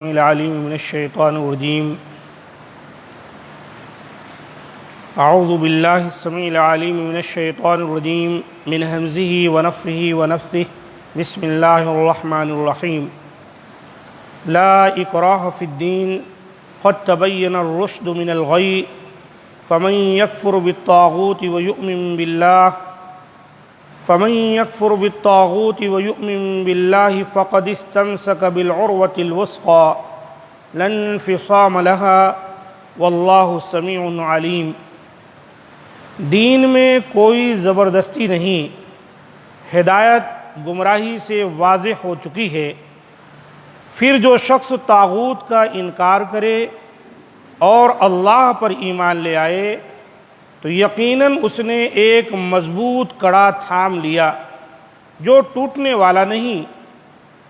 العليم من الشيطان الرجيم. أعوذ بالله السميع العليم من الشيطان الرجيم من همزه ونفخه ونفثه. بسم الله الرحمن الرحيم. لا إكراه في الدين قد تبين الرشد من الغي فمن يكفر بالطاغوت ويؤمن بالله فقد استمسك بالعروة الوثقى لا انفصام لها واللہ سمیع علیم. دین میں کوئی زبردستی نہیں، ہدایت گمراہی سے واضح ہو چکی ہے. پھر جو شخص طاغوت کا انکار کرے اور اللہ پر ایمان لے آئے تو یقیناً اس نے ایک مضبوط کڑا تھام لیا جو ٹوٹنے والا نہیں،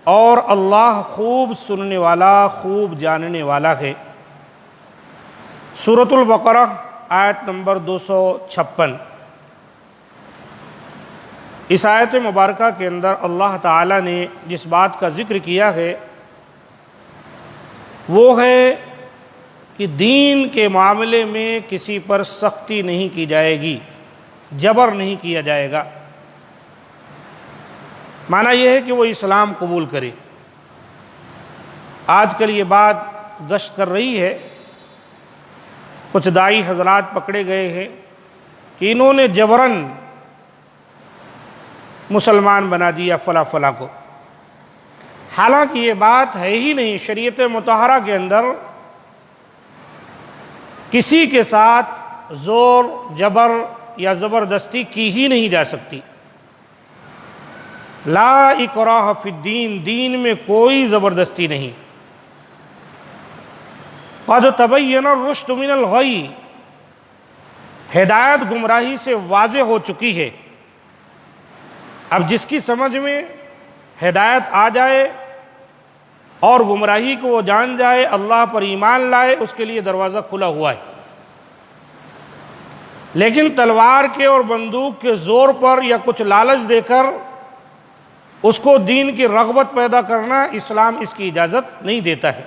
اور اللہ خوب سننے والا خوب جاننے والا ہے. سورۃ البقرہ آیت نمبر 256. اس آیت مبارکہ کے اندر اللہ تعالیٰ نے جس بات کا ذکر کیا ہے وہ ہے کہ دین کے معاملے میں کسی پر سختی نہیں کی جائے گی، جبر نہیں کیا جائے گا. معنی یہ ہے کہ وہ اسلام قبول کرے. آج کل یہ بات گشت کر رہی ہے، کچھ داعی حضرات پکڑے گئے ہیں کہ انہوں نے جبراً مسلمان بنا دیا فلاں فلاں کو. حالانکہ یہ بات ہے ہی نہیں. شریعت مطہرہ کے اندر کسی کے ساتھ زور، جبر یا زبردستی کی ہی نہیں جا سکتی. لا اکراہ فی الدین، دین میں کوئی زبردستی نہیں. قد تبین الرشد من الغی، ہدایت گمراہی سے واضح ہو چکی ہے. اب جس کی سمجھ میں ہدایت آ جائے اور گمراہی کو وہ جان جائے، اللہ پر ایمان لائے، اس کے لیے دروازہ کھلا ہوا ہے. لیکن تلوار کے اور بندوق کے زور پر یا کچھ لالچ دے کر اس کو دین کی رغبت پیدا کرنا اسلام اس کی اجازت نہیں دیتا ہے.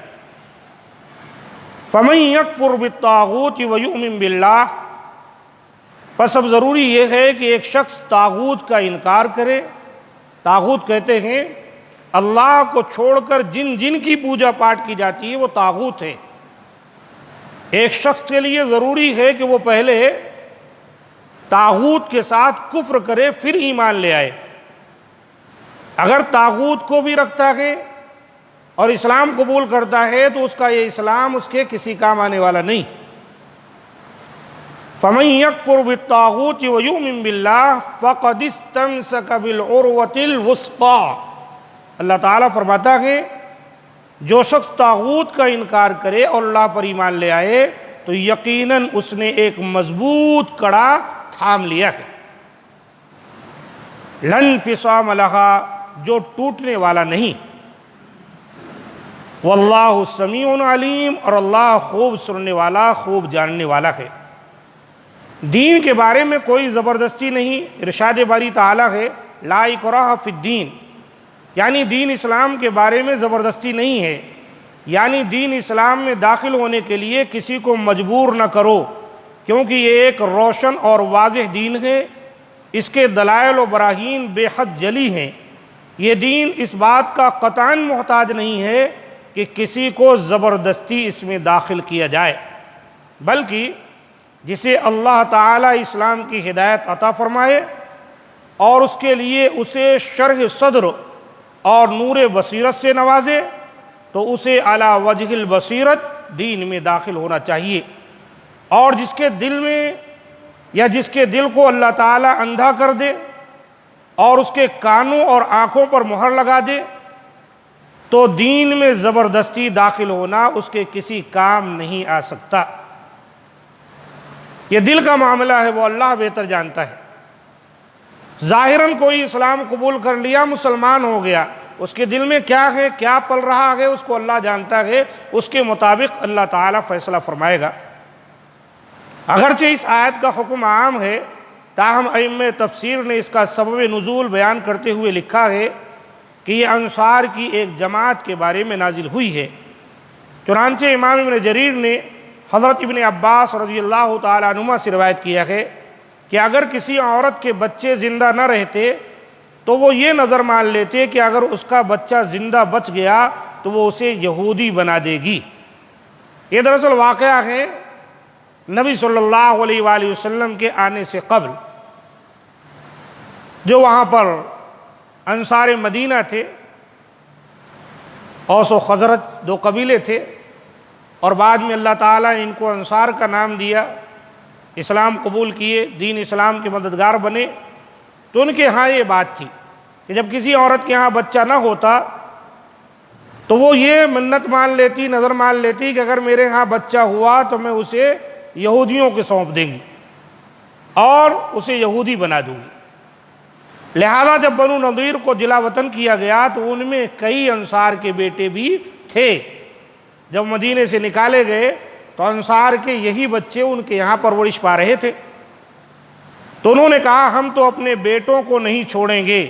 فَمَن يَكْفُرْ بِالطَّاغُوتِ وَيُؤْمِن بِاللَّهِ، پس اب ضروری یہ ہے کہ ایک شخص طاغوت کا انکار کرے. طاغوت کہتے ہیں اللہ کو چھوڑ کر جن جن کی پوجا پاٹ کی جاتی ہے وہ طاغوت ہے. ایک شخص کے لیے ضروری ہے کہ وہ پہلے طاغوت کے ساتھ کفر کرے پھر ایمان لے آئے. اگر طاغوت کو بھی رکھتا ہے اور اسلام قبول کرتا ہے تو اس کا یہ اسلام اس کے کسی کام آنے والا نہیں. فَمَن يَكْفُرْ بِالطَّاغُوتِ وَيُؤْمِن بِاللَّهِ فَقَدِ اسْتَمْسَكَ بِالْعُرْوَةِ الْوُثْقَىٰ. اللہ تعالیٰ فرماتا ہے جو شخص طاغوت کا انکار کرے اور اللہ پر ایمان لے آئے تو یقیناً اس نے ایک مضبوط کڑا تھام لیا ہے. لَا انفصام لَهَا، جو ٹوٹنے والا نہیں. واللہ سمیع علیم، اور اللہ خوب سننے والا خوب جاننے والا ہے. دین کے بارے میں کوئی زبردستی نہیں. ارشاد باری تعالیٰ ہے لا اکراہ فی الدین، یعنی دین اسلام کے بارے میں زبردستی نہیں ہے. یعنی دین اسلام میں داخل ہونے کے لیے کسی کو مجبور نہ کرو، کیونکہ یہ ایک روشن اور واضح دین ہے. اس کے دلائل و براہین بے حد جلی ہیں. یہ دین اس بات کا قطعاً محتاج نہیں ہے کہ کسی کو زبردستی اس میں داخل کیا جائے، بلکہ جسے اللہ تعالیٰ اسلام کی ہدایت عطا فرمائے اور اس کے لیے اسے شرح صدر اور نور بصیرت سے نوازے تو اسے علی وجہ البصیرت دین میں داخل ہونا چاہیے. اور جس کے دل میں یا جس کے دل کو اللہ تعالیٰ اندھا کر دے اور اس کے کانوں اور آنکھوں پر مہر لگا دے تو دین میں زبردستی داخل ہونا اس کے کسی کام نہیں آ سکتا. یہ دل کا معاملہ ہے، وہ اللہ بہتر جانتا ہے. ظاہراً کوئی اسلام قبول کر لیا، مسلمان ہو گیا، اس کے دل میں کیا ہے، کیا پل رہا ہے، اس کو اللہ جانتا ہے. اس کے مطابق اللہ تعالیٰ فیصلہ فرمائے گا. اگرچہ اس آیت کا حکم عام ہے، تاہم ائمہ تفسیر نے اس کا سبب نزول بیان کرتے ہوئے لکھا ہے کہ یہ انصار کی ایک جماعت کے بارے میں نازل ہوئی ہے. چنانچہ امام ابن جریر نے حضرت ابن عباس رضی اللہ تعالیٰ عنہما سے روایت کیا ہے کہ اگر کسی عورت کے بچے زندہ نہ رہتے تو وہ یہ نظر مان لیتے کہ اگر اس کا بچہ زندہ بچ گیا تو وہ اسے یہودی بنا دے گی۔ یہ دراصل واقعہ ہے نبی صلی اللہ علیہ وآلہ وسلم کے آنے سے قبل، جو وہاں پر انصار مدینہ تھے، اوس و خزرج دو قبیلے تھے، اور بعد میں اللہ تعالیٰ نے ان کو انصار کا نام دیا، اسلام قبول کیے، دین اسلام کے مددگار بنے۔ تو ان کے ہاں یہ بات تھی کہ جب کسی عورت کے ہاں بچہ نہ ہوتا تو وہ یہ منت مان لیتی، نظر مان لیتی کہ اگر میرے ہاں بچہ ہوا تو میں اسے یہودیوں کے سونپ دیں گی اور اسے یہودی بنا دوں گی۔ لہذا جب بنو نضیر کو جلا وطن کیا گیا تو ان میں کئی انصار کے بیٹے بھی تھے۔ جب مدینے سے نکالے گئے تو انصار کے یہی بچے ان کے یہاں پرورش پا رہے تھے۔ تو انہوں نے کہا ہم تو اپنے بیٹوں کو نہیں چھوڑیں گے،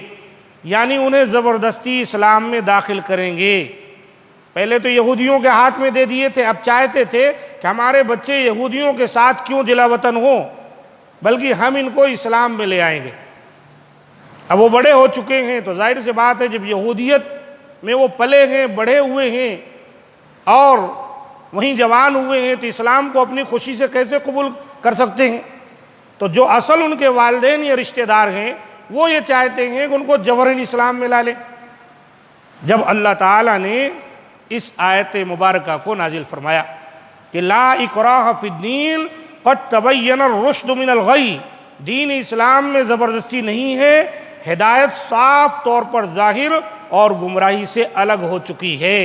یعنی انہیں زبردستی اسلام میں داخل کریں گے۔ پہلے تو یہودیوں کے ہاتھ میں دے دیے تھے، اب چاہتے تھے کہ ہمارے بچے یہودیوں کے ساتھ کیوں جلا وطن ہوں، بلکہ ہم ان کو اسلام میں لے آئیں گے۔ اب وہ بڑے ہو چکے ہیں تو ظاہر سی بات ہے جب یہودیت میں وہ پلے ہیں، بڑھے ہوئے ہیں اور وہیں جوان ہوئے ہیں تو اسلام کو اپنی خوشی سے کیسے قبول کر سکتے ہیں؟ تو جو اصل ان کے والدین یا رشتہ دار ہیں وہ یہ چاہتے ہیں کہ ان کو جبراً اسلام میں لا لیں۔ جب اللہ تعالیٰ نے اس آیت مبارکہ کو نازل فرمایا کہ لا اکراہ فی الدین قد تبین الرشد من الغی، دین اسلام میں زبردستی نہیں ہے، ہدایت صاف طور پر ظاہر اور گمراہی سے الگ ہو چکی ہے۔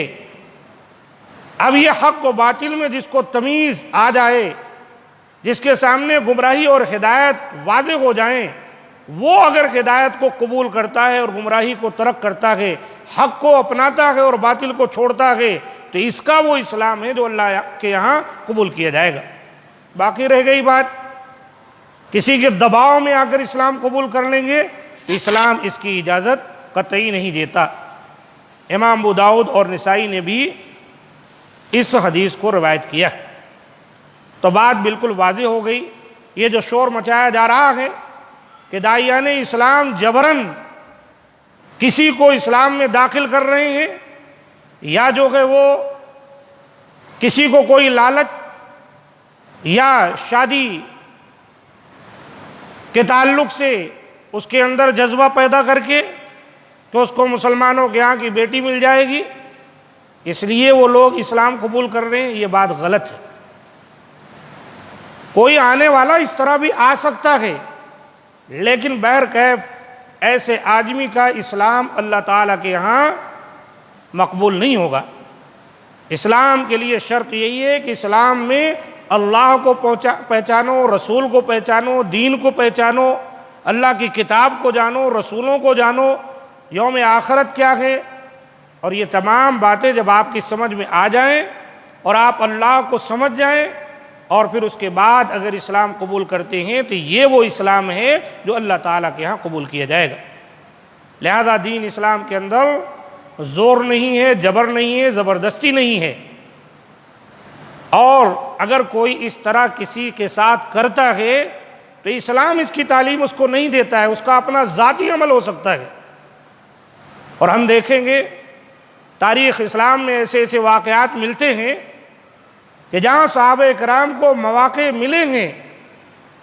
اب یہ حق و باطل میں جس کو تمیز آ جائے، جس کے سامنے گمراہی اور ہدایت واضح ہو جائیں، وہ اگر ہدایت کو قبول کرتا ہے اور گمراہی کو ترک کرتا ہے، حق کو اپناتا ہے اور باطل کو چھوڑتا ہے، تو اس کا وہ اسلام ہے جو اللہ کے یہاں قبول کیا جائے گا۔ باقی رہ گئی بات کسی کے دباؤ میں آ کر اسلام قبول کر لیں گے تو اسلام اس کی اجازت قطعی نہیں دیتا۔ امام ابو داؤد اور نسائی نے بھی اس حدیث کو روایت کیا ہے۔ تو بات بالکل واضح ہو گئی۔ یہ جو شور مچایا جا رہا ہے کہ داعیان اسلام جبراً کسی کو اسلام میں داخل کر رہے ہیں، یا جو ہے وہ کسی کو کوئی لالچ یا شادی کے تعلق سے اس کے اندر جذبہ پیدا کر کے تو اس کو مسلمانوں کے یہاں کی بیٹی مل جائے گی اس لیے وہ لوگ اسلام قبول کر رہے ہیں، یہ بات غلط ہے۔ کوئی آنے والا اس طرح بھی آ سکتا ہے، لیکن بہرکیف ایسے آدمی کا اسلام اللہ تعالیٰ کے یہاں مقبول نہیں ہوگا۔ اسلام کے لیے شرط یہی ہے کہ اسلام میں اللہ کو پہچانو، رسول کو پہچانو، دین کو پہچانو، اللہ کی کتاب کو جانو، رسولوں کو جانو، یوم آخرت کیا ہے، اور یہ تمام باتیں جب آپ کی سمجھ میں آ جائیں اور آپ اللہ کو سمجھ جائیں اور پھر اس کے بعد اگر اسلام قبول کرتے ہیں تو یہ وہ اسلام ہے جو اللہ تعالیٰ کے ہاں قبول کیا جائے گا۔ لہذا دین اسلام کے اندر زور نہیں ہے، جبر نہیں ہے، زبردستی نہیں ہے، اور اگر کوئی اس طرح کسی کے ساتھ کرتا ہے تو اسلام اس کی تعلیم اس کو نہیں دیتا ہے، اس کا اپنا ذاتی عمل ہو سکتا ہے۔ اور ہم دیکھیں گے تاریخ اسلام میں ایسے ایسے واقعات ملتے ہیں کہ جہاں صحابہ کرام کو مواقع ملے ہیں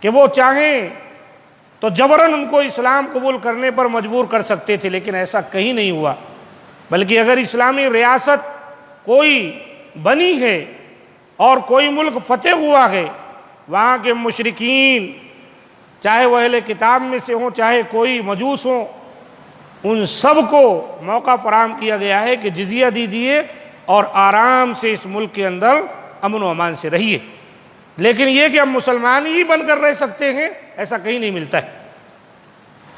کہ وہ چاہیں تو جبراً ان کو اسلام قبول کرنے پر مجبور کر سکتے تھے، لیکن ایسا کہیں نہیں ہوا، بلکہ اگر اسلامی ریاست کوئی بنی ہے اور کوئی ملک فتح ہوا ہے، وہاں کے مشرکین چاہے وہ اہل کتاب میں سے ہوں چاہے کوئی مجوس ہوں، ان سب کو موقع فراہم کیا گیا ہے کہ جزیہ دیجیے اور آرام سے اس ملک کے اندر امن و امان سے رہیے۔ لیکن یہ کہ ہم مسلمان ہی بن کر رہ سکتے ہیں، ایسا کہیں نہیں ملتا ہے۔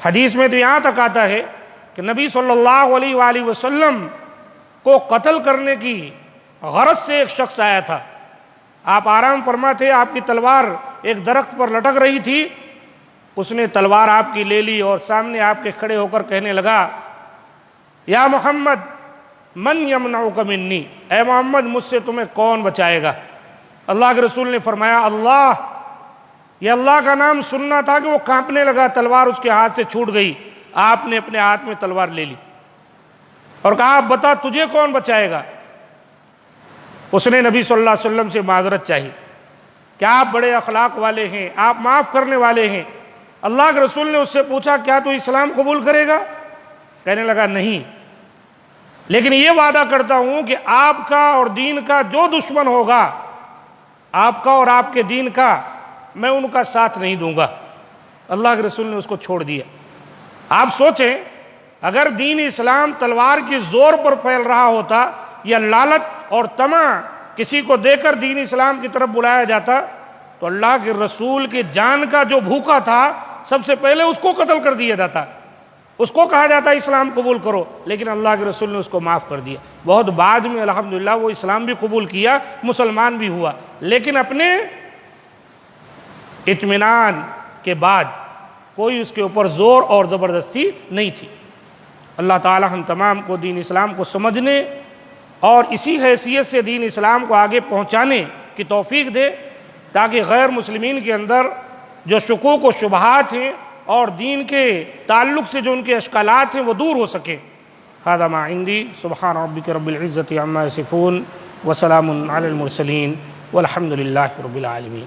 حدیث میں تو یہاں تک آتا ہے کہ نبی صلی اللہ علیہ وآلہ وسلم کو قتل کرنے کی غرض سے ایک شخص آیا تھا۔ آپ آرام فرما تھے، آپ کی تلوار ایک درخت پر لٹک رہی تھی، اس نے تلوار آپ کی لے لی اور سامنے آپ کے کھڑے ہو کر کہنے لگا، یا محمد من یمنعک منی، اے محمد مجھ سے تمہیں کون بچائے گا؟ اللہ کے رسول نے فرمایا اللہ۔ یہ اللہ کا نام سننا تھا کہ وہ کانپنے لگا، تلوار اس کے ہاتھ سے چھوٹ گئی، آپ نے اپنے ہاتھ میں تلوار لے لی اور کہا اب بتا تجھے کون بچائے گا؟ اس نے نبی صلی اللہ علیہ وسلم سے معذرت چاہی کہ آپ بڑے اخلاق والے ہیں، آپ معاف کرنے والے ہیں۔ اللہ کے رسول نے اس سے پوچھا کیا تو اسلام قبول کرے گا؟ کہنے لگا نہیں، لیکن یہ وعدہ کرتا ہوں کہ آپ کا اور دین کا جو دشمن ہوگا، آپ کا اور آپ کے دین کا، میں ان کا ساتھ نہیں دوں گا۔ اللہ کے رسول نے اس کو چھوڑ دیا۔ آپ سوچیں اگر دین اسلام تلوار کی زور پر پھیل رہا ہوتا یا لالچ اور طمع کسی کو دے کر دین اسلام کی طرف بلایا جاتا تو اللہ کے رسول کی جان کا جو بھوکا تھا سب سے پہلے اس کو قتل کر دیا جاتا، اس کو کہا جاتا اسلام قبول کرو، لیکن اللہ کے رسول نے اس کو معاف کر دیا۔ بہت بعد میں الحمدللہ وہ اسلام بھی قبول کیا، مسلمان بھی ہوا، لیکن اپنے اطمینان کے بعد کوئی اس کے اوپر زور اور زبردستی نہیں تھی۔ اللہ تعالی ہم تمام کو دین اسلام کو سمجھنے اور اسی حیثیت سے دین اسلام کو آگے پہنچانے کی توفیق دے تاکہ غیر مسلمین کے اندر جو شکوک و شبہات ہیں اور دین کے تعلق سے جو ان کے اشکالات ہیں وہ دور ہو سکے۔ ھذا ما عندی، سبحان ربک رب العزۃ عما یصفون وسلام علی المرسلین والحمد للہ رب العالمین۔